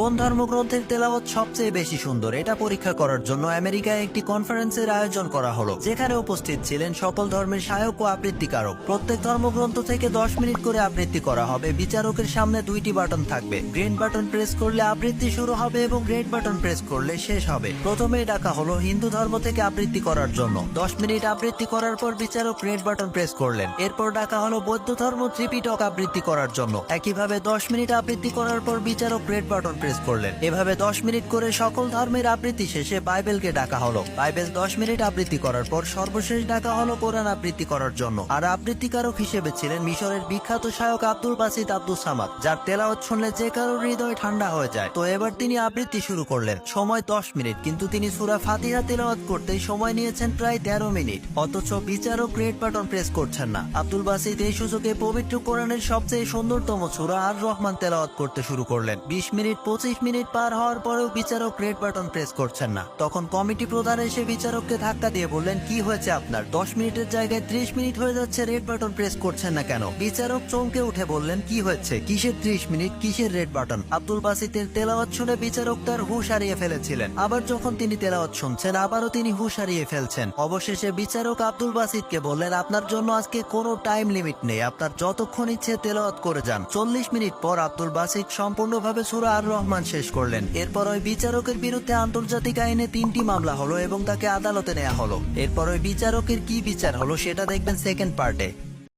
কোন ধর্মগ্রন্থের তেলাওয়াত সবচেয়ে বেশি সুন্দর এটা পরীক্ষা করার জন্য আমেরিকায় একটি কনফারেন্সের আয়োজন করা হলো, যেখানে উপস্থিত ছিলেন সকল ধর্মের শায়ক ও আবৃত্তিকারক। প্রত্যেক ধর্মগ্রন্থ থেকে 10 মিনিট করে আবৃত্তি করা হবে। বিচারকের সামনে দুইটি বাটন থাকবে। গ্রিন বাটন প্রেস করলে আবৃত্তি শুরু হবে এবং রেড বাটন প্রেস করলে শেষ হবে। প্রথমেই ডাকা হলো হিন্দু ধর্ম থেকে আবৃত্তি করার জন্য। 10 মিনিট আবৃত্তি করার পর বিচারক রেড বাটন প্রেস করলেন। এরপর ডাকা হলো বৌদ্ধ ধর্ম ত্রিপিটক আবৃত্তি করার জন্য। একইভাবে 10 মিনিট আবৃত্তি করার পর বিচারক রেড বাটন প্রেস করলেন। এভাবে 10 মিনিট করে সকল ধর্মের আবৃত্তি শেষে বাইবেলকে ডাকা হলো। বাইবেল 10 মিনিট আবৃত্তি করার পর সর্বশেষ ডাকা হলো কোরআন আবৃত্তি করার জন্য। আর আবৃত্তিকারক হিসেবে ছিলেন মিশরের বিখ্যাত শায়ক আব্দুল বাসিত আব্দুস সামাদ, যার তেলাওয়াত শুনলে যে কারোর হৃদয় ঠান্ডা হয়ে যায়। তো এবার তিনি আবৃত্তি শুরু করলেন। সময় 10 মিনিট, কিন্তু তিনি সূরা ফাতিহা তেলাওয়াত করতেই সময় নিয়েছেন প্রায় 13 মিনিট। অথচ বিচারক রেড বাটন প্রেস করছেন না। আব্দুল বাসিত এই সুযোগে পবিত্র কোরআনের সবচেয়ে সুন্দরতম সূরা আর রহমান তেলাওয়াত করতে শুরু করলেন। 20 মিনিট 25 মিনিট পার হওয়ার পরেও বিচারক রেড বাটন প্রেস করছেন না। তখন কমিটি প্রধান এসে বিচারককে ধাক্কা দিয়ে বললেন, কি হয়েছে আপনার? 10 মিনিটের জায়গায় 30 মিনিট হয়ে যাচ্ছে, রেড বাটন প্রেস করছেন না কেন? বিচারক চমকে উঠে বললেন, কি হয়েছে? কিসের 30 মিনিট, কিসের রেড বাটন? আব্দুল বাসিতের তেলাওয়াত শুনে বিচারক তার হুঁশ হারিয়ে ফেলেছিলেন। আবার যখন তিনি তেলাওয়াত শুনছেন, আবারও তিনি হুঁশ হারিয়ে ফেলছেন। অবশেষে বিচারক আব্দুল বাসিতকে বললেন, আপনার জন্য আজকে কোনো টাইম লিমিট নেই, আপনার যতক্ষণ ইচ্ছে তেলাওয়াত করে যান। 40 মিনিট পর আব্দুল বাসিত সম্পূর্ণভাবে সূরা আর রহমান শেষ করলেন। এরপর ওই বিচারকের বিরুদ্ধে আন্তর্জাতিক আইনে 3টি মামলা হলো এবং তাকে আদালতে নেওয়া হলো। এরপর ওই বিচারকের কি বিচার হলো সেটা দেখবেন সেকেন্ড পার্টে।